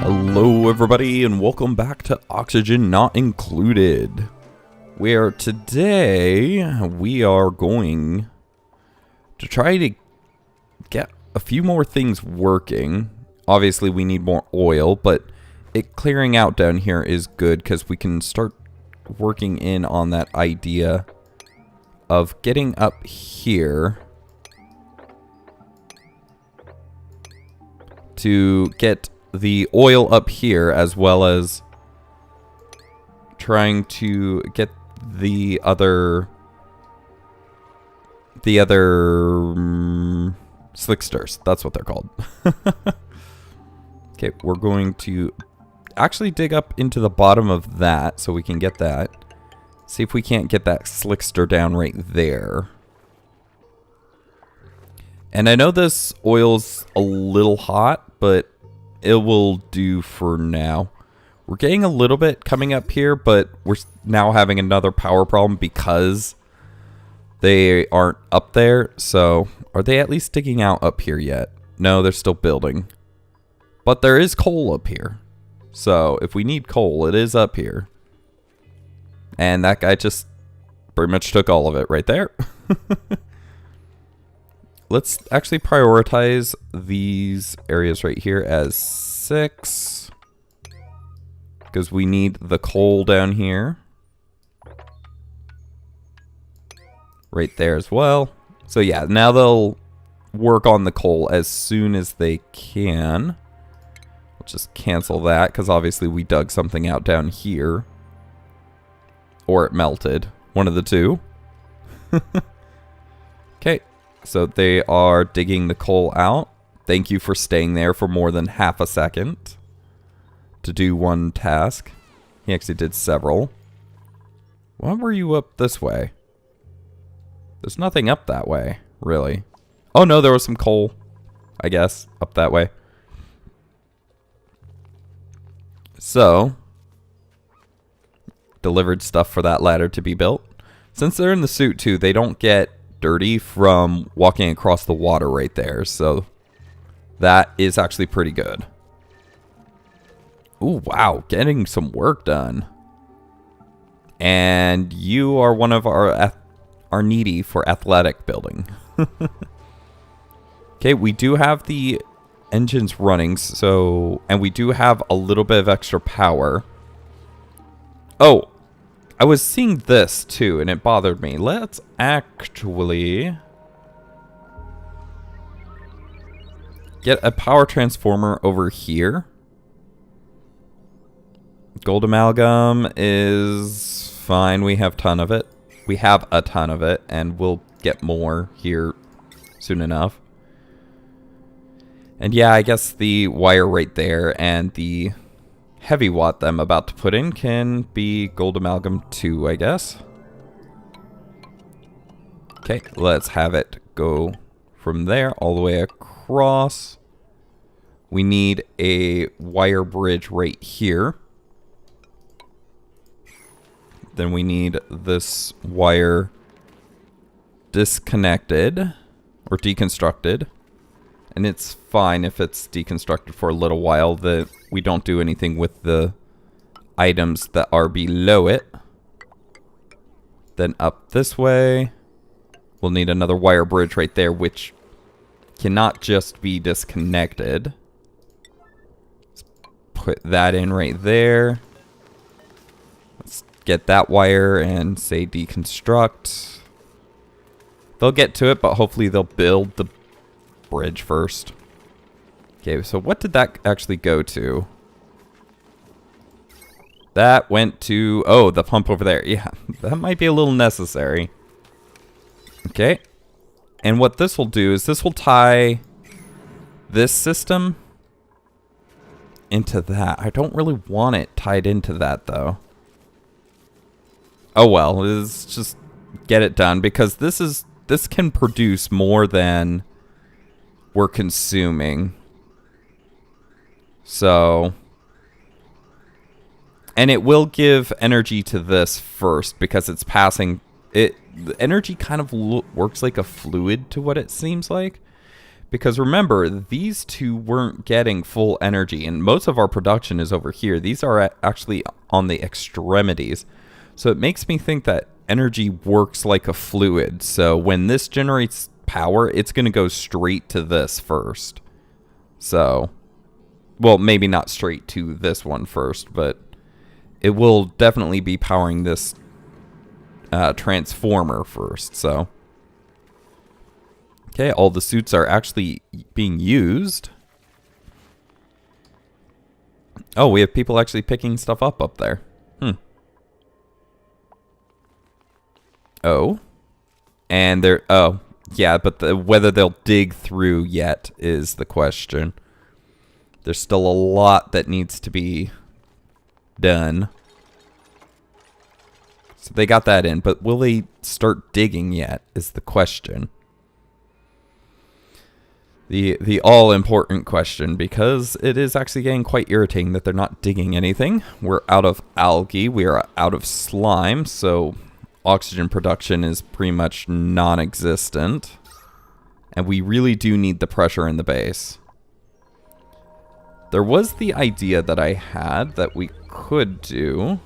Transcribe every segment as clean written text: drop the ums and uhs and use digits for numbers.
Hello everybody and welcome back to Oxygen Not Included, where today we are going to try to get a few more things working. Obviously we need more oil, but it clearing out down here is good because we can start working in on that idea of getting up here to get the oil up here, as well as trying to get the other slicksters. That's what they're called. Okay, we're going to actually dig up into the bottom of that so we can get that. See if we can't get that slickster down right there. And I know this oil's a little hot, but it will do for now. We're getting a little bit coming up here, but we're now having another power problem because they aren't up there. So, are they at least digging out up here yet? No, they're still building. But there is coal up here. So, if we need coal, it is up here. And that guy just pretty much took all of it right there. Let's actually prioritize these areas right here as 6. Because we need the coal down here. Right there as well. So yeah, now they'll work on the coal as soon as they can. We'll just cancel that because obviously we dug something out down here. Or it melted. One of the two. Okay. So they are digging the coal out. Thank you for staying there for more than half a second to do one task. He actually did several. Why were you up this way? There's nothing up that way, really. Oh no, there was some coal, I guess, up that way. So, delivered stuff for that ladder to be built. Since they're in the suit too, they don't get dirty from walking across the water right there, so that is actually pretty good. Ooh, wow, getting some work done. And you are one of our needy for athletic building. Okay, we do have the engines running, so, and we do have a little bit of extra power. Oh, I was seeing this too, and it bothered me. Let's actually get a power transformer over here. Gold amalgam is fine. We have a ton of it. We have a ton of it, and we'll get more here soon enough. And yeah, I guess the wire right there and the heavy watt that I'm about to put in can be gold amalgam too, I guess. Okay, let's have it go from there all the way across. We need a wire bridge right here. Then we need this wire disconnected or deconstructed. And it's fine if it's deconstructed for a little while, that we don't do anything with the items that are below it. Then up this way, we'll need another wire bridge right there, which cannot just be disconnected. Let's put that in right there. Let's get that wire and say deconstruct. They'll get to it, but hopefully they'll build the bridge first. Okay, so what did that actually go to? That went to, oh, the pump over there. Yeah, that might be a little necessary. Okay. And what this will do is this will tie this system into that. I don't really want it tied into that, though. Oh, well, let's just get it done, because this can produce more than we're consuming. So, and it will give energy to this first because it's passing it. The energy kind of works like a fluid to what it seems like, Because remember, these two weren't getting full energy, and most of our production is over here. These are actually on the extremities. So it makes me think that energy works like a fluid. So when this generates power, it's going to go straight to this first. So, well, maybe not straight to this one first, but it will definitely be powering this transformer first. So, okay, all the suits are actually being used. Oh, we have people actually picking stuff up there. Oh. And they're... Oh, yeah, but whether they'll dig through yet is the question. There's still a lot that needs to be done. So they got that in, but will they start digging yet is the question. The all-important question, because it is actually getting quite irritating that they're not digging anything. We're out of algae. We are out of slime, so oxygen production is pretty much non-existent. And we really do need the pressure in the base. There was the idea that I had that we could do,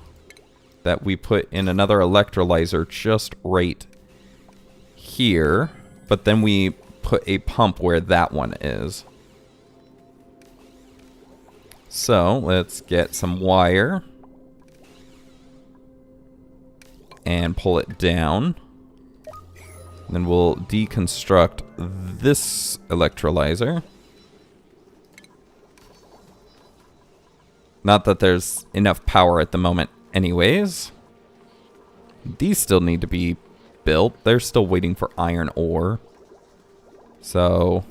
that we put in another electrolyzer just right here, but then we put a pump where that one is. So let's get some wire and pull it down. Then we'll deconstruct this electrolyzer. Not that there's enough power at the moment anyways. These still need to be built. They're still waiting for iron ore. So,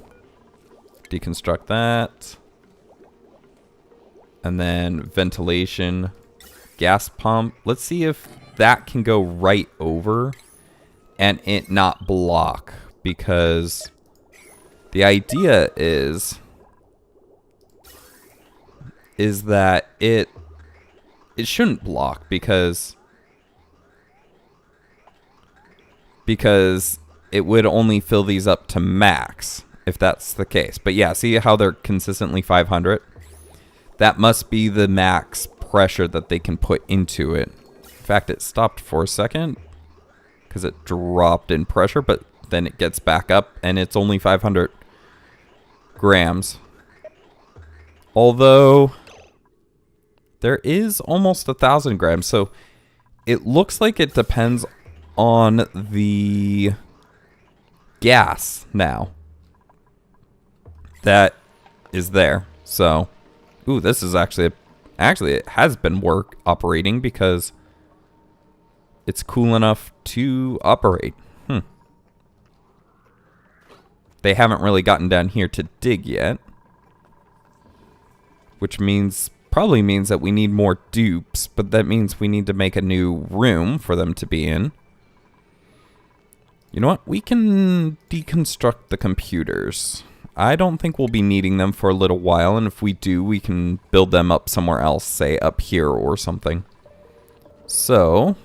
deconstruct that. And then ventilation, gas pump. Let's see if that can go right over and it not block. Because the idea is that it shouldn't block because it would only fill these up to max if that's the case. But yeah, see how they're consistently 500? That must be the max pressure that they can put into it. In fact, it stopped for a second because it dropped in pressure, but then it gets back up and it's only 500 grams. Although there is almost 1,000 grams, so it looks like it depends on the gas now that is there. So, ooh, this is actually it has been operating because it's cool enough to operate. They haven't really gotten down here to dig yet, which probably means that we need more dupes, but that means we need to make a new room for them to be in. You know what? We can deconstruct the computers. I don't think we'll be needing them for a little while, and if we do, we can build them up somewhere else, say up here or something. So...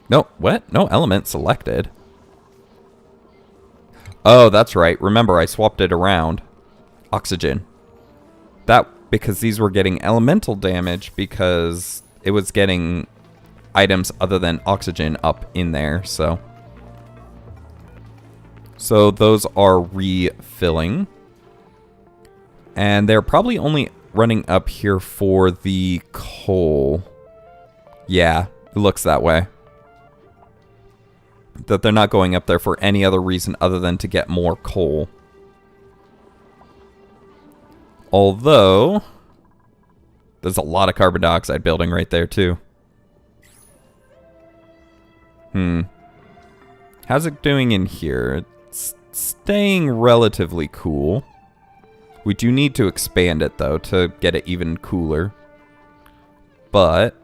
No, what? No element selected. Oh, that's right. Remember, I swapped it around. Oxygen. Because these were getting elemental damage because it was getting items other than oxygen up in there, so those are refilling. And they're probably only running up here for the coal. Yeah, it looks that way. That they're not going up there for any other reason other than to get more coal. Although, there's a lot of carbon dioxide building right there, too. How's it doing in here? It's staying relatively cool. We do need to expand it, though, to get it even cooler. But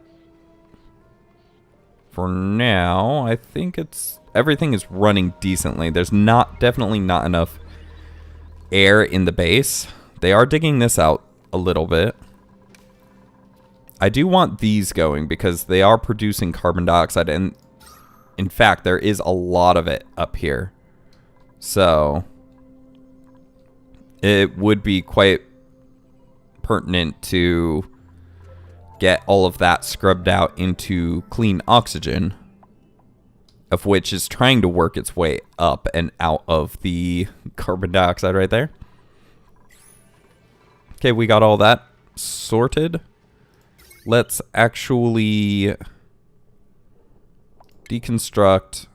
for now, I think everything is running decently. There's definitely not enough air in the base. They are digging this out a little bit. I do want these going because they are producing carbon dioxide, and in fact, there is a lot of it up here. So it would be quite pertinent to get all of that scrubbed out into clean oxygen, of which is trying to work its way up and out of the carbon dioxide right there. Okay, we got all that sorted. Let's actually deconstruct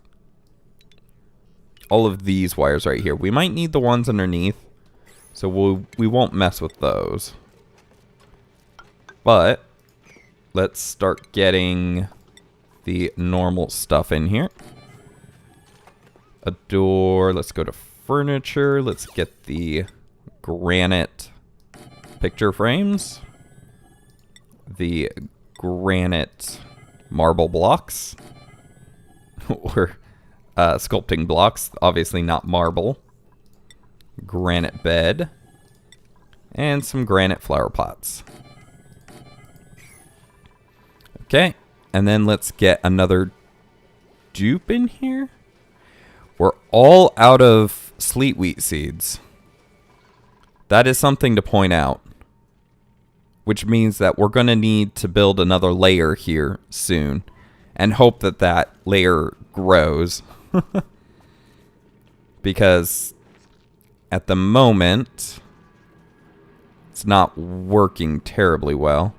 all of these wires right here. We might need the ones underneath, so we won't mess with those. But let's start getting the normal stuff in here. A door. Let's go to furniture. Let's get the granite picture frames. The granite marble blocks. Or sculpting blocks. Obviously not marble. Granite bed. And some granite flower pots. Okay. And then let's get another dupe in here. We're all out of sleet wheat seeds. That is something to point out. Which means that we're going to need to build another layer here soon. And hope that that layer grows. Because at the moment, it's not working terribly well.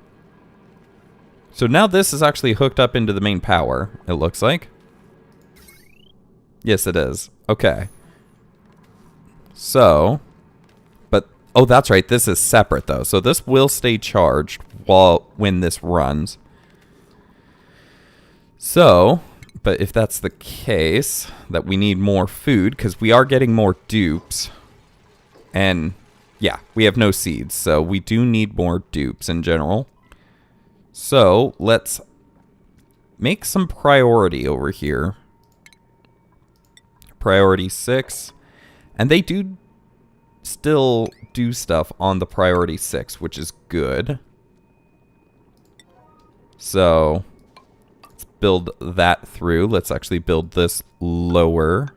So now this is actually hooked up into the main power, it looks like. Yes, it is. Okay. So, but, oh, that's right. This is separate, though. So this will stay charged when this runs. So, but if that's the case, that we need more food, because we are getting more dupes. And, yeah, we have no seeds, so we do need more dupes in general. So, let's make some priority over here. Priority 6. And they do still do stuff on the priority 6, which is good. So, let's build that through. Let's actually build this lower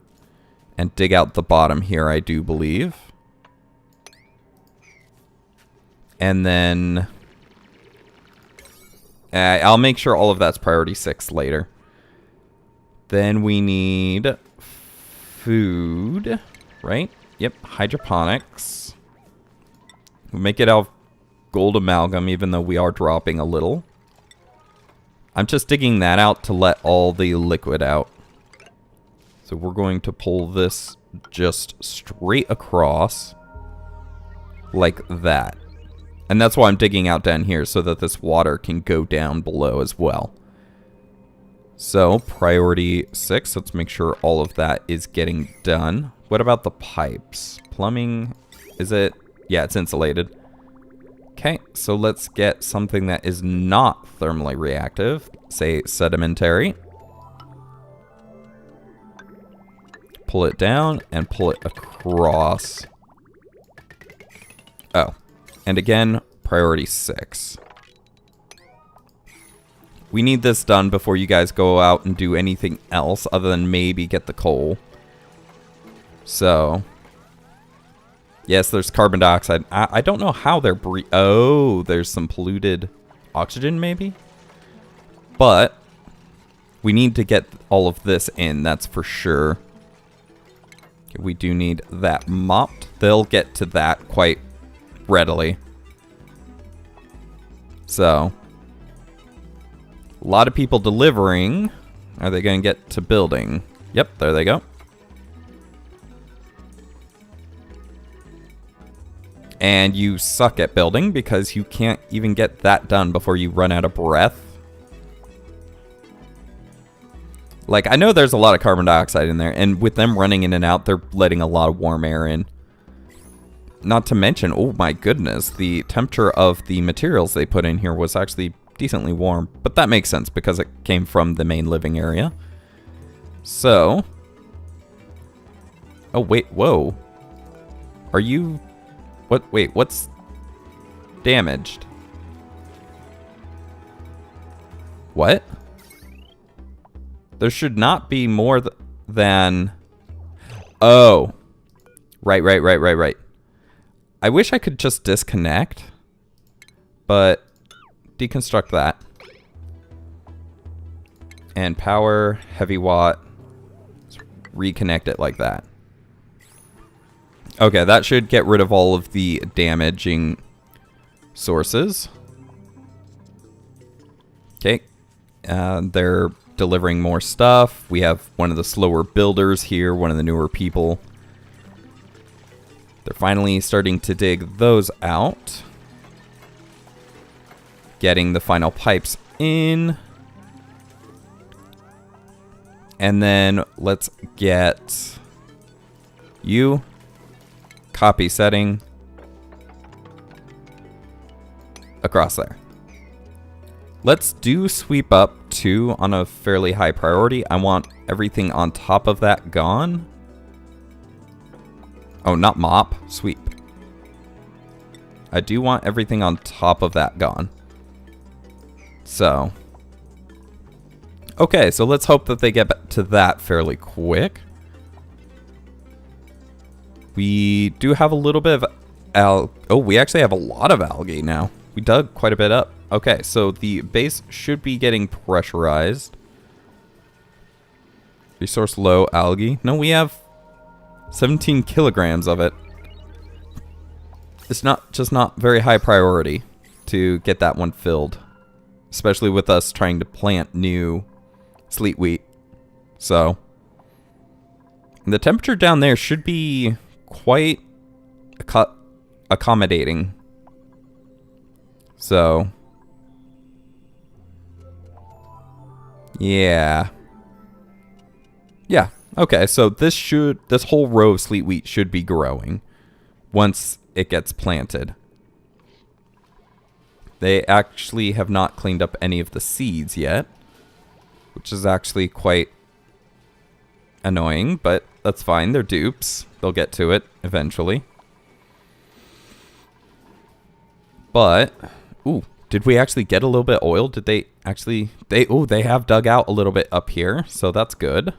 and dig out the bottom here, I do believe. And then I'll make sure all of that's priority 6 later. Then we need food, right? Yep, hydroponics. We'll make it out of gold amalgam, even though we are dropping a little. I'm just digging that out to let all the liquid out. So we're going to pull this just straight across like that. And that's why I'm digging out down here, so that this water can go down below as well. So, priority 6. Let's make sure all of that is getting done. What about the pipes? Plumbing, is it? Yeah, it's insulated. Okay, so let's get something that is not thermally reactive. Say, sedimentary. Pull it down and pull it across. Oh. And again, priority 6. We need this done before you guys go out and do anything else other than maybe get the coal. So, yes, there's carbon dioxide. I don't know how they're oh, there's some polluted oxygen maybe? But we need to get all of this in, that's for sure. Okay, we do need that mopped. They'll get to that quite readily. So, a lot of people delivering. Are they going to get to building? Yep, there they go. And you suck at building because you can't even get that done before you run out of breath. Like, I know there's a lot of carbon dioxide in there, and with them running in and out, they're letting a lot of warm air in. Not to mention, oh my goodness, the temperature of the materials they put in here was actually decently warm. But that makes sense because it came from the main living area. So. Oh, wait, whoa. Are you... What? Wait, what's damaged? What? There should not be more than... Oh. Right. I wish I could just disconnect, but deconstruct that. And power, heavy watt, reconnect it like that. Okay, that should get rid of all of the damaging sources. Okay, they're delivering more stuff. We have one of the slower builders here, one of the newer people. They're finally starting to dig those out. Getting the final pipes in. And then let's get you. Copy setting. Across there. Let's do sweep up 2 on a fairly high priority. I want everything on top of that gone. Oh, not mop. Sweep. I do want everything on top of that gone. So. Okay, so let's hope that they get to that fairly quick. We do have a little bit of oh, we actually have a lot of algae now. We dug quite a bit up. Okay, so the base should be getting pressurized. Resource low algae. No, we have 17 kilograms of it. It's not very high priority to get that one filled. Especially with us trying to plant new sleet wheat. So, the temperature down there should be quite accommodating. So, yeah. Yeah, okay, so this whole row of sleet wheat should be growing once it gets planted. They actually have not cleaned up any of the seeds yet, which is actually quite annoying, but that's fine. They're dupes. They'll get to it eventually. But, ooh, did we actually get a little bit of oil? Did they actually, they have dug out a little bit up here, so that's good.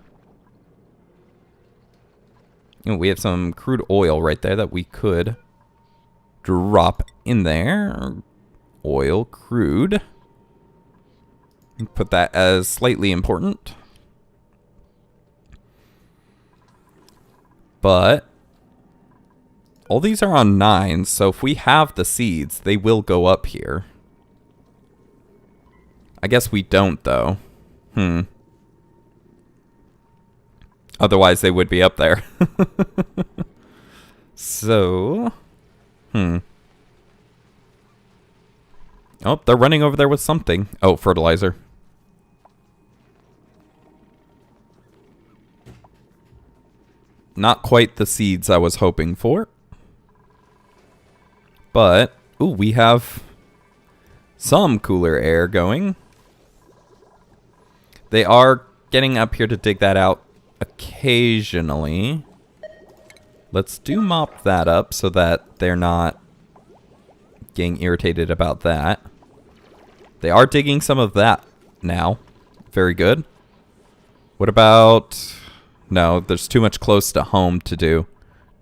You know, we have some crude oil right there that we could drop in there. Oil, crude. Put that as slightly important. But all these are on 9s, so if we have the seeds, they will go up here. I guess we don't, though. Otherwise, they would be up there. So, oh, they're running over there with something. Oh, fertilizer. Not quite the seeds I was hoping for. But, ooh, we have some cooler air going. They are getting up here to dig that out occasionally. Let's mop that up so that they're not getting irritated about that. They are digging some of that now. Very good. What about... No, there's too much close to home to do.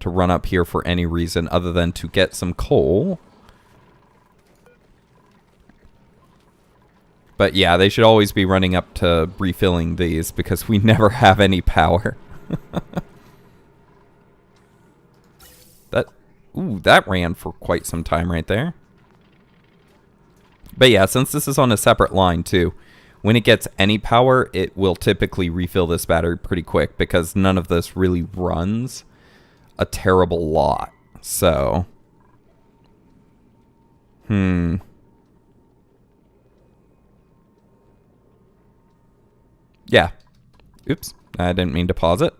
To run up here for any reason other than to get some coal. But yeah, they should always be running up to refilling these because we never have any power. That ran for quite some time right there. But yeah, since this is on a separate line too, when it gets any power, it will typically refill this battery pretty quick because none of this really runs a terrible lot. So, yeah. Oops, I didn't mean to pause it.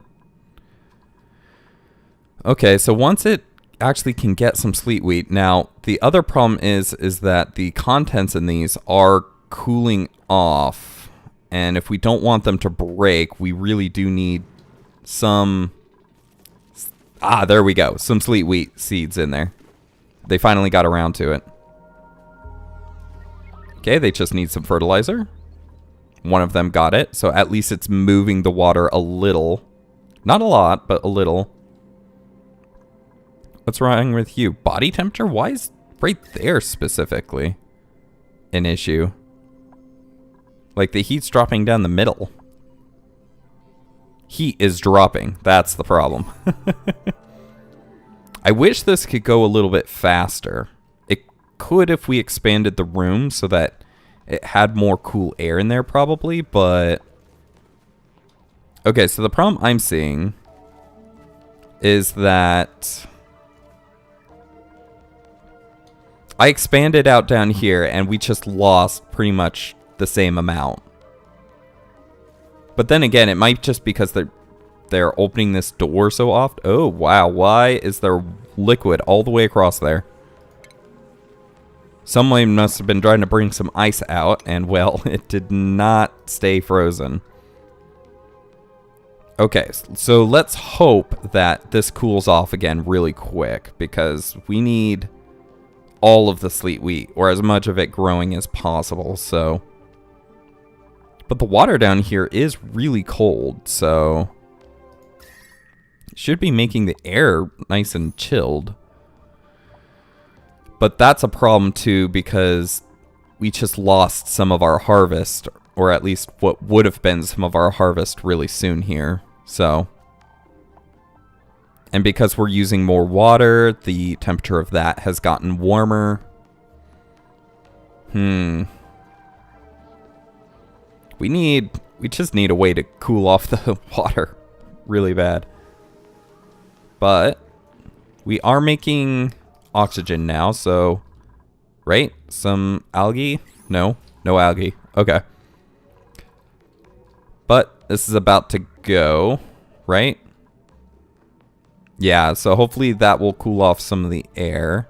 Okay, so once it actually can get some sleet wheat. Now, the other problem is that the contents in these are cooling off. And if we don't want them to break, we really do need some... Ah, there we go. Some sleet wheat seeds in there. They finally got around to it. Okay, they just need some fertilizer. One of them got it, so at least it's moving the water a little. Not a lot, but a little. What's wrong with you? Body temperature? Why is right there specifically an issue? Like the heat's dropping down the middle. Heat is dropping. That's the problem. I wish this could go a little bit faster. It could if we expanded the room so that it had more cool air in there probably, but... Okay, so the problem I'm seeing is that I expanded out down here and we just lost pretty much the same amount. But then again, it might just because they're opening this door so often. Oh, wow. Why is there liquid all the way across there? Someone must have been trying to bring some ice out, and, well, it did not stay frozen. Okay, so let's hope that this cools off again really quick, because we need all of the sleet wheat, or as much of it growing as possible, so... But the water down here is really cold, so... It should be making the air nice and chilled. But that's a problem too, because we just lost some of our harvest, or at least what would have been some of our harvest really soon here, so... And because we're using more water, the temperature of that has gotten warmer. We just need a way to cool off the water really bad. But we are making oxygen now, so... Right? Some algae? No. No algae. Okay. But this is about to go, right? Yeah, so hopefully that will cool off some of the air.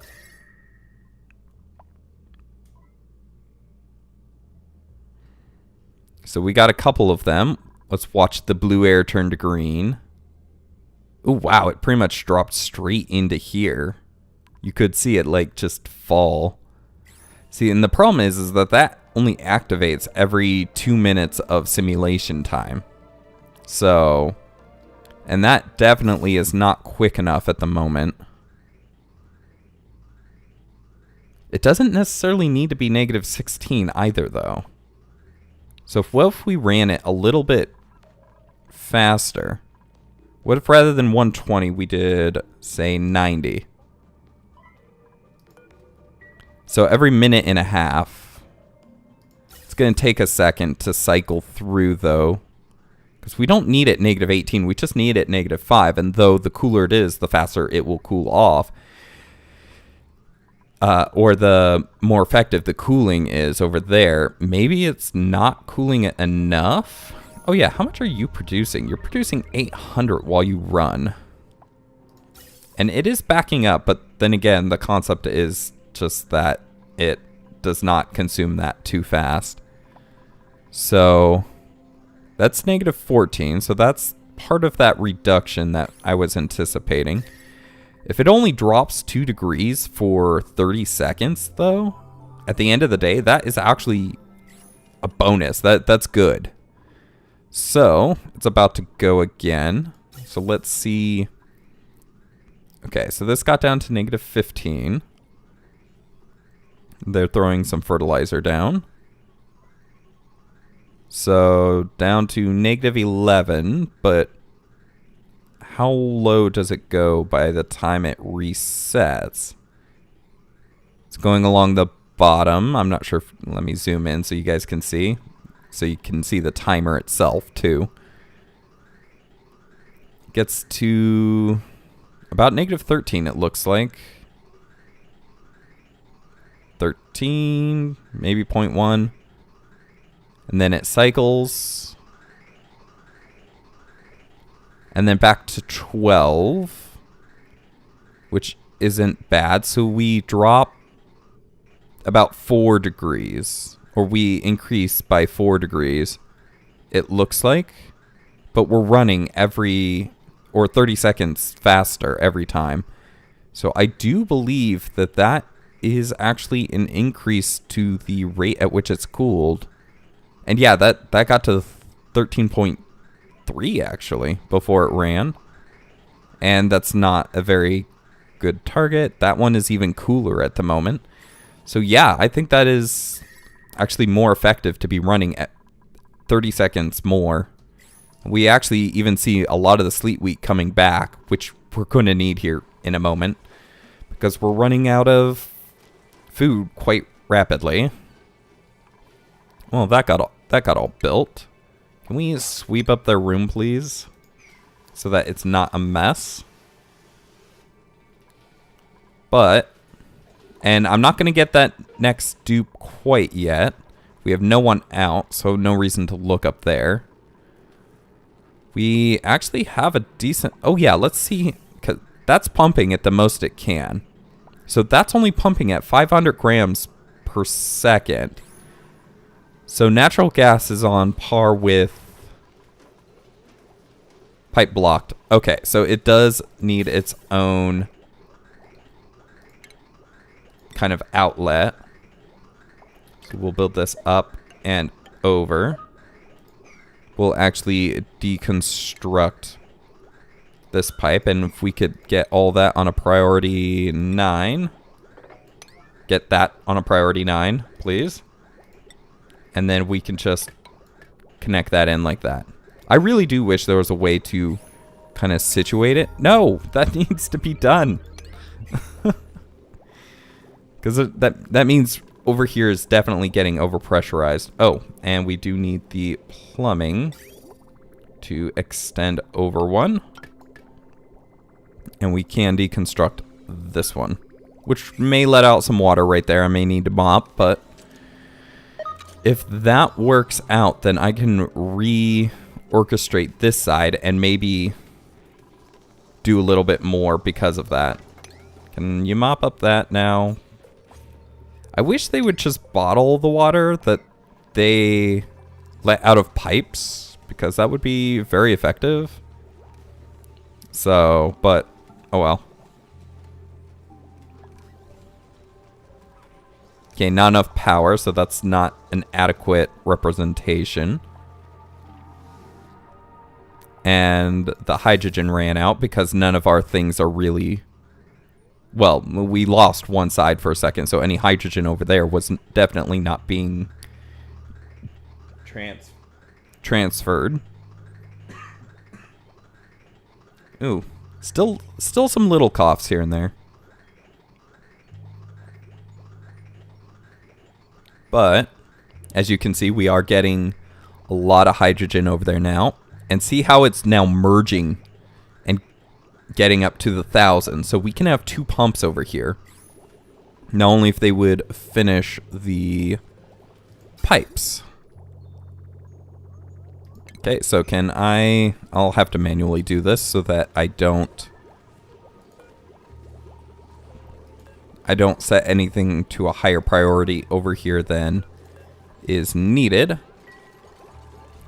So we got a couple of them. Let's watch the blue air turn to green. Oh, wow, it pretty much dropped straight into here. You could see it, like, just fall. See, and the problem is that only activates every 2 minutes of simulation time. So, and that definitely is not quick enough at the moment. It doesn't necessarily need to be -16 either, though. So what if we ran it a little bit faster? What if rather than 120 we did, say, 90? So every minute and a half. It's going to take a second to cycle through, though. Because we don't need it -18, we just need it -5. And though the cooler it is, the faster it will cool off. Or the more effective the cooling is over there. Maybe it's not cooling it enough. Oh yeah, how much are you producing? You're producing 800 while you run. And it is backing up, but then again, the concept is just that it does not consume that too fast. So that's -14, so that's part of that reduction that I was anticipating. If it only drops 2 degrees for 30 seconds, though, at the end of the day, that is actually a bonus. That's good. So, it's about to go again. So let's see. Okay, so this got down to -15. They're throwing some fertilizer down. So, down to -11, but how low does it go by the time it resets? It's going along the bottom. I'm not sure if, let me zoom in so you guys can see. So you can see the timer itself too. Gets to about -13 it looks like. 13, maybe 0.1. And then it cycles. And then back to 12, which isn't bad. So we drop about 4 degrees, or we increase by 4 degrees, it looks like. But we're running 30 seconds faster every time. So I do believe that is actually an increase to the rate at which it's cooled. And yeah, that got to 13.3 actually before it ran. And that's not a very good target. That one is even cooler at the moment. So yeah, I think that is actually more effective to be running at 30 seconds more. We actually even see a lot of the sleet wheat coming back, which we're going to need here in a moment, because we're running out of food quite rapidly. Well, that got all built. Can we sweep up their room, please, so that it's not a mess? And I'm not going to get that next dupe quite yet. We have no one out, so no reason to look up there. We actually have a decent... Oh, yeah, let's see. 'Cause that's pumping at the most it can. So that's only pumping at 500 grams per second. So natural gas is on par with pipe blocked. Okay, so it does need its own kind of outlet. So we'll build this up and over. We'll actually deconstruct this pipe, and if we could get all that on a priority 9. Get that on a priority 9, please. And then we can just connect that in like that. I really do wish there was a way to kind of situate it. No, that needs to be done. Because that means over here is definitely getting overpressurized. Oh, and we do need the plumbing to extend over one. And we can deconstruct this one, which may let out some water right there. I may need to mop, but if that works out, then I can re-orchestrate this side and maybe do a little bit more because of that. Can you mop up that now? I wish they would just bottle the water that they let out of pipes, because that would be very effective. So, but, oh well. Okay, not enough power, so that's not an adequate representation. And the hydrogen ran out because none of our things are really... Well, we lost one side for a second, so any hydrogen over there was definitely not being transferred. Ooh, still some little coughs here and there. But, as you can see, we are getting a lot of hydrogen over there now. And see how it's now merging and getting up to the 1,000. So we can have 2 pumps over here. Now only if they would finish the pipes. Okay, so can I'll have to manually do this so that I don't set anything to a higher priority over here than is needed.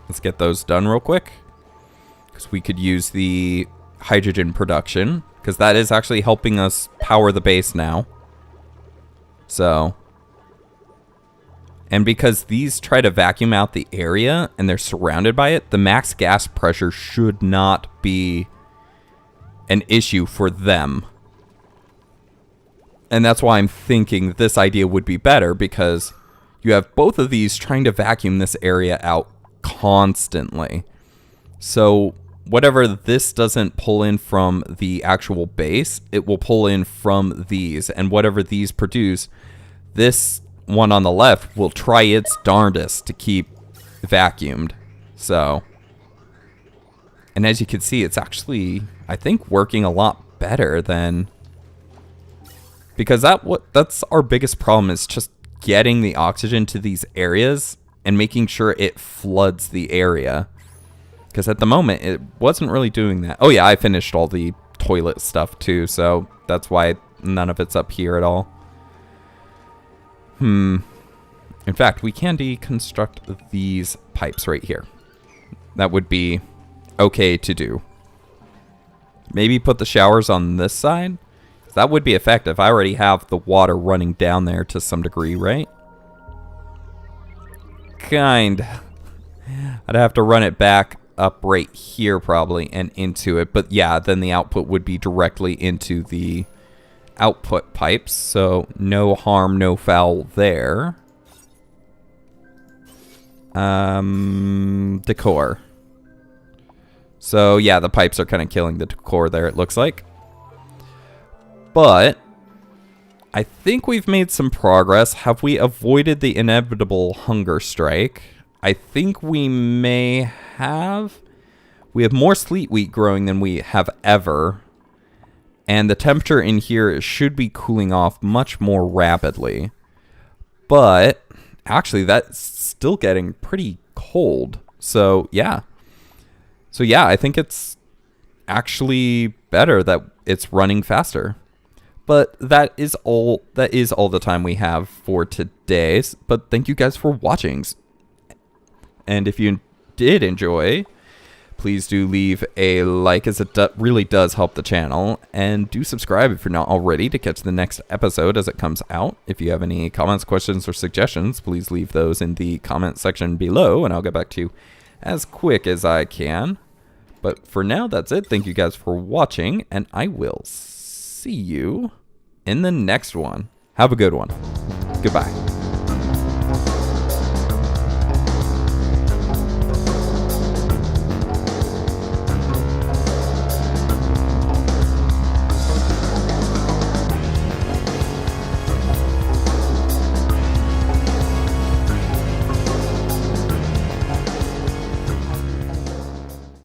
Let's get those done real quick, because we could use the hydrogen production, because that is actually helping us power the base now. So, and because these try to vacuum out the area and they're surrounded by it, the max gas pressure should not be an issue for them. And that's why I'm thinking this idea would be better, because you have both of these trying to vacuum this area out constantly. So whatever this doesn't pull in from the actual base, it will pull in from these. And whatever these produce, this one on the left will try its darndest to keep vacuumed. So, and as you can see, it's actually, I think, working a lot better than... Because that's our biggest problem, is just getting the oxygen to these areas and making sure it floods the area. Because at the moment, it wasn't really doing that. Oh yeah, I finished all the toilet stuff too, so that's why none of it's up here at all. In fact, we can deconstruct these pipes right here. That would be okay to do. Maybe put the showers on this side? That would be effective. I already have the water running down there to some degree, right? Kind. I'd have to run it back up right here probably and into it. But yeah, then the output would be directly into the output pipes, so no harm, no foul there. Decor. So yeah, the pipes are kind of killing the decor there, it looks like. But I think we've made some progress. Have we avoided the inevitable hunger strike? I think we may have. We have more sleet wheat growing than we have ever. And the temperature in here should be cooling off much more rapidly. But actually, that's still getting pretty cold. So yeah. I think it's actually better that it's running faster. But that is all the time we have for today. But thank you guys for watching. And if you did enjoy, please do leave a like, as it really does help the channel. And do subscribe if you're not already to catch the next episode as it comes out. If you have any comments, questions, or suggestions, please leave those in the comment section below, and I'll get back to you as quick as I can. But for now, that's it. Thank you guys for watching, and I will see you in the next one. Have a good one. Goodbye.